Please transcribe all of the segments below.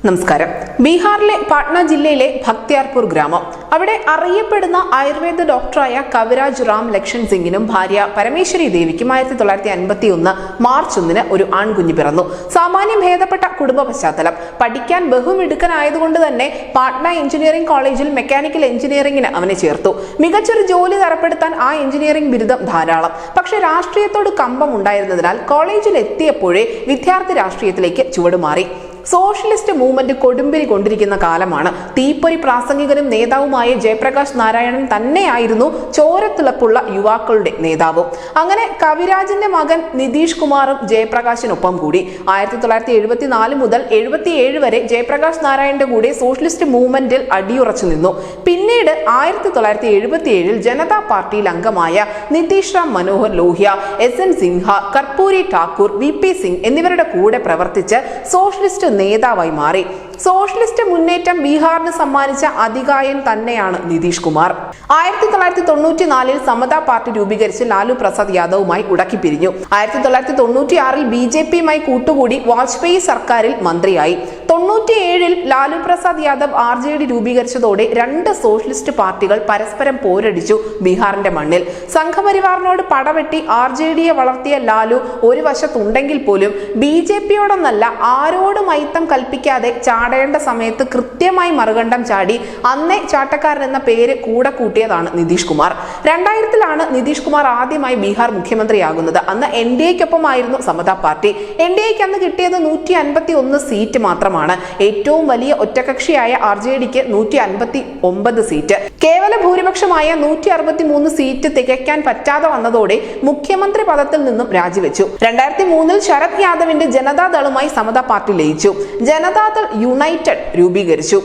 നമസ്കാരം. ബീഹാറിലെ പാട്ന ജില്ലയിലെ ഭക്തിയാർപൂർ ഗ്രാമം. അവിടെ അറിയപ്പെടുന്ന ആയുർവേദ ഡോക്ടറായ കവിരാജ് റാം ലക്ഷ്മൺ സിംഗിനും ഭാര്യ പരമേശ്വരി ദേവിക്കും 1951 മാർച്ച് 1 ഒരു ആൺകുഞ്ഞ് പിറന്നു. സാമാന്യം ഭേദപ്പെട്ട കുടുംബ പശ്ചാത്തലം. പഠിക്കാൻ ബഹുമിടുക്കനായതുകൊണ്ട് തന്നെ പാട്ന എഞ്ചിനീയറിംഗ് കോളേജിൽ മെക്കാനിക്കൽ എഞ്ചിനീയറിംഗിന് അവനെ ചേർത്തു. മികച്ചൊരു ജോലി തരപ്പെടുത്താൻ ആ എഞ്ചിനീയറിംഗ് ബിരുദം ധാരാളം. പക്ഷേ രാഷ്ട്രീയത്തോട് കമ്പം ഉണ്ടായിരുന്നതിനാൽ കോളേജിൽ എത്തിയപ്പോഴേ വിദ്യാർത്ഥി രാഷ്ട്രീയത്തിലേക്ക് ചുവടുമാറി. സോഷ്യലിസ്റ്റ് മൂവ്മെന്റ് കൊടുമ്പിരി കൊണ്ടിരിക്കുന്ന കാലമാണ്. തീപ്പൊരി പ്രാസംഗികനും നേതാവുമായ ജയപ്രകാശ് നാരായണൻ തന്നെയായിരുന്നു ചോരത്തിളപ്പുള്ള യുവാക്കളുടെ നേതാവും. അങ്ങനെ കവിരാജിന്റെ മകൻ നിതീഷ് കുമാറും ജയപ്രകാശിനൊപ്പം കൂടി. 1974 മുതൽ 77 വരെ ജയപ്രകാശ് നാരായണന്റെ കൂടെ സോഷ്യലിസ്റ്റ് മൂവ്മെന്റിൽ അടിയുറച്ചു നിന്നു. പിന്നീട് 1977 ജനതാ പാർട്ടിയിൽ അംഗമായ നിതീഷ് റാം മനോഹർ ലോഹ്യ, SN സിൻഹ, കർപ്പൂരി ഠാക്കൂർ, VP സിംഗ് എന്നിവരുടെ കൂടെ പ്രവർത്തിച്ച് സോഷ്യലിസ്റ്റ് നേതാവായി മാറി. സോഷ്യലിസ്റ്റ് മുന്നേറ്റം ബീഹാറിന് സമ്മാനിച്ച അതികായൻ തന്നെയാണ് നിതീഷ് കുമാർ. 1994 സമതാ പാർട്ടി രൂപീകരിച്ച് ലാലു പ്രസാദ് യാദവുമായി ഉടക്കിപ്പിരിഞ്ഞു. 1996 BJPയുമായി കൂട്ടുകൂടി വാജ്പേയി സർക്കാരിൽ മന്ത്രിയായി. 97 ലാലു പ്രസാദ് യാദവ് RJD രൂപീകരിച്ചതോടെ രണ്ട് സോഷ്യലിസ്റ്റ് പാർട്ടികൾ പരസ്പരം പോരടിച്ചു ബീഹാറിന്റെ മണ്ണിൽ. സംഘപരിവാറിനോട് പടവെട്ടി RJDയെ വളർത്തിയ ലാലു ഒരു വശത്തുണ്ടെങ്കിൽ പോലും BJPയോടൊന്നല്ല ആരോടും മൈത്തം കൽപ്പിക്കാതെ ചാടേണ്ട സമയത്ത് കൃത്യമായി മറുകണ്ഠം ചാടി അന്നേ ചാട്ടക്കാരൻ എന്ന പേര് കൂടെ കൂട്ടിയതാണ് നിതീഷ് കുമാർ. 2000 നിതീഷ് കുമാർ ആദ്യമായി ബീഹാർ മുഖ്യമന്ത്രിയാകുന്നത്. അന്ന് NDAയ്ക്കൊപ്പമായിരുന്നു സമതാ പാർട്ടി. NDAയ്ക്ക് അന്ന് കിട്ടിയത് 151 സീറ്റ് മാത്രമാണ്. ഏറ്റവും വലിയ ഒറ്റകക്ഷിയായ RJDക്ക് 159 സീറ്റ്. കേവല ഭൂരിപക്ഷമായ 163 സീറ്റ് തികയ്ക്കാൻ പറ്റാതെ വന്നതോടെ മുഖ്യമന്ത്രി പദത്തിൽ നിന്നും രാജിവെച്ചു. 2003 ശരത് യാദവിന്റെ ജനതാദളുമായി സമതാ പാർട്ടി ലയിച്ചു. ജനതാദൾ യുണൈറ്റഡ് രൂപീകരിച്ചു.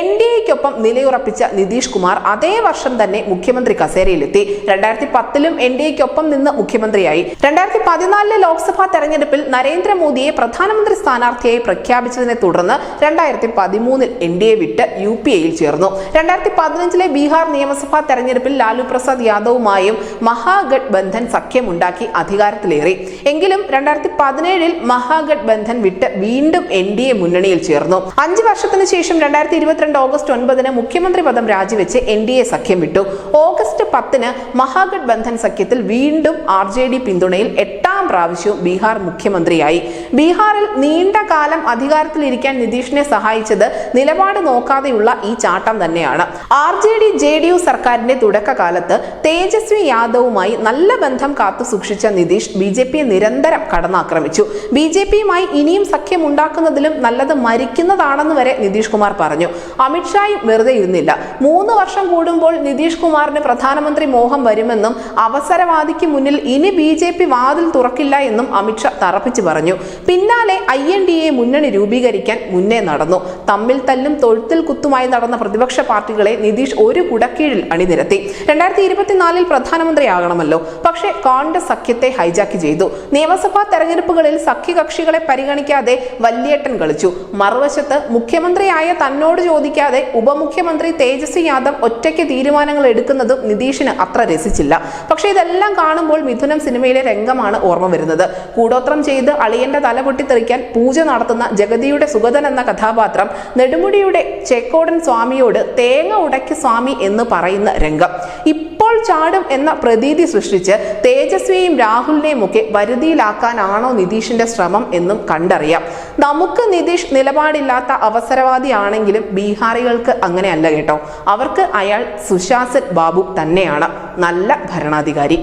NDAയ്ക്കൊപ്പം നിലയുറപ്പിച്ച നിതീഷ് കുമാർ അതേ വർഷം തന്നെ മുഖ്യമന്ത്രി കസേരയിലെത്തി. 2010 NDAയ്ക്കൊപ്പം നിന്ന് മുഖ്യമന്ത്രിയായി. 2014 ലോക്സഭാ തെരഞ്ഞെടുപ്പിൽ നരേന്ദ്രമോദിയെ പ്രധാനമന്ത്രി സ്ഥാനാർത്ഥിയായി പ്രഖ്യാപിച്ചതിനെ തുടർന്ന് 2013 NDA വിട്ട് UPAയിൽ ചേർന്നു. 2015 ബീഹാർ നിയമസഭാ തെരഞ്ഞെടുപ്പിൽ ലാലു പ്രസാദ് യാദവുമായും മഹാഗഠബന്ധൻ സഖ്യമുണ്ടാക്കി അധികാരത്തിലേറി. എങ്കിലും 2017 മഹാഗഠബന്ധൻ വിട്ട് വീണ്ടും NDA മുന്നണിയിൽ ചേർന്നു. 5 വർഷത്തിന് ശേഷം 2022 ഓഗസ്റ്റ് 9 മുഖ്യമന്ത്രി പദം രാജിവെച്ച് NDA സഖ്യം വിട്ടു. ഓഗസ്റ്റ് 10 മഹാഗഠബന്ധൻ സഖ്യത്തിൽ വീണ്ടും RJD പിന്തുണയിൽ 8ാം പ്രാവശ്യവും ബീഹാർ മുഖ്യമന്ത്രിയായി. ബീഹാറിൽ നീണ്ട കാലം അധികാരത്തിലിരിക്കാൻ നിതീഷിനെ സഹായിച്ചത് നിലപാട് നോക്കാതെയുള്ള ഈ ചാട്ടം തന്നെയാണ്. RJD-JDU സർക്കാരിന്റെ തുടക്കകാലത്ത് തേജസ്വി യാദവുമായി നല്ല ബന്ധം കാത്തു സൂക്ഷിച്ച നിതീഷ് BJPയെ നിരന്തരം കടന്നാക്രമിച്ചു. BJPയുമായി ഇനിയും സഖ്യം ഉണ്ടാക്കുന്നതിലും നല്ലത് മരിക്കുന്നതാണെന്ന് വരെ നിതീഷ് കുമാർ പറഞ്ഞു. അമിത്ഷായും വെറുതെ ഇരുന്നില്ല. 3 വർഷം കൂടുമ്പോൾ നിതീഷ് കുമാറിന് പ്രധാനമന്ത്രി മോഹം വരുമെന്നും അവസരവാദിക്ക് മുന്നിൽ ഇനി BJP വാതിൽ തുറക്കില്ല എന്നും അമിത്ഷാ തറപ്പിച്ചു പറഞ്ഞു. പിന്നാലെ INDA മുന്നണി രൂപീകരിക്കാൻ മുന്നേ നടന്നു. തമ്മിൽ തല്ലും തൊഴുത്തിൽ കുത്തുമായി നടന്ന പ്രതിപക്ഷ പാർട്ടികളെ നിതീഷ് ഒരു കുടക്കീഴിൽ അണിനിരത്തി. 2024 പ്രധാനമന്ത്രിയാകണമല്ലോ. പക്ഷേ കോൺഗ്രസ് സഖ്യത്തെ ഹൈജാക്ക് ചെയ്തു. നിയമസഭാ തെരഞ്ഞെടുപ്പുകളിൽ സഖ്യകക്ഷികളെ പരിഗണിക്കാതെ വല്യേട്ടൻ കളിച്ചു. മറുവശത്ത് മുഖ്യമന്ത്രിയായ തന്നോട് ചോദിക്കാതെ ഉപമുഖ്യമന്ത്രി തേജസ്വി യാദവ് ഒറ്റയ്ക്ക് തീരുമാനങ്ങൾ എടുക്കുന്നതും നിതീഷിന് അത്ര രസിച്ചില്ല. പക്ഷേ ഇതെല്ലാം കാണുമ്പോൾ മിഥുനം സിനിമയിലെ രംഗമാണ് ഓർമ്മ വരുന്നത്. കൂടോത്രം ചെയ്ത് അളിയന്റെ തല പൊട്ടിത്തെറിക്കാൻ പൂജ നടത്തുന്ന ജഗതിയുടെ സുഗതൻ എന്ന കഥാപാത്രം നെടുമുടിയുടെ ചേക്കോടൻ സ്വാമിയോട് തേങ്ങ ഉടക്കി സ്വാമി എന്ന് പറയുന്ന രംഗം. ഇപ്പോൾ ചാടും എന്ന പ്രതീതി സൃഷ്ടിച്ച് തേജസ്വിയെയും രാഹുലിനെയും ഒക്കെ വരുതിയിലാക്കാനാണോ നിതീഷിന്റെ ശ്രമം എന്നും കണ്ടറിയാം. നമുക്ക് നിതീഷ് നിലപാടില്ലാത്ത അവസരവാദിയാണെങ്കിലും ബീഹാറികൾക്ക് അങ്ങനെയല്ല കേട്ടോ. അവർക്ക് അയാൾ സുശാസൻ ബാബു തന്നെയാണ്, നല്ല ഭരണാധികാരി.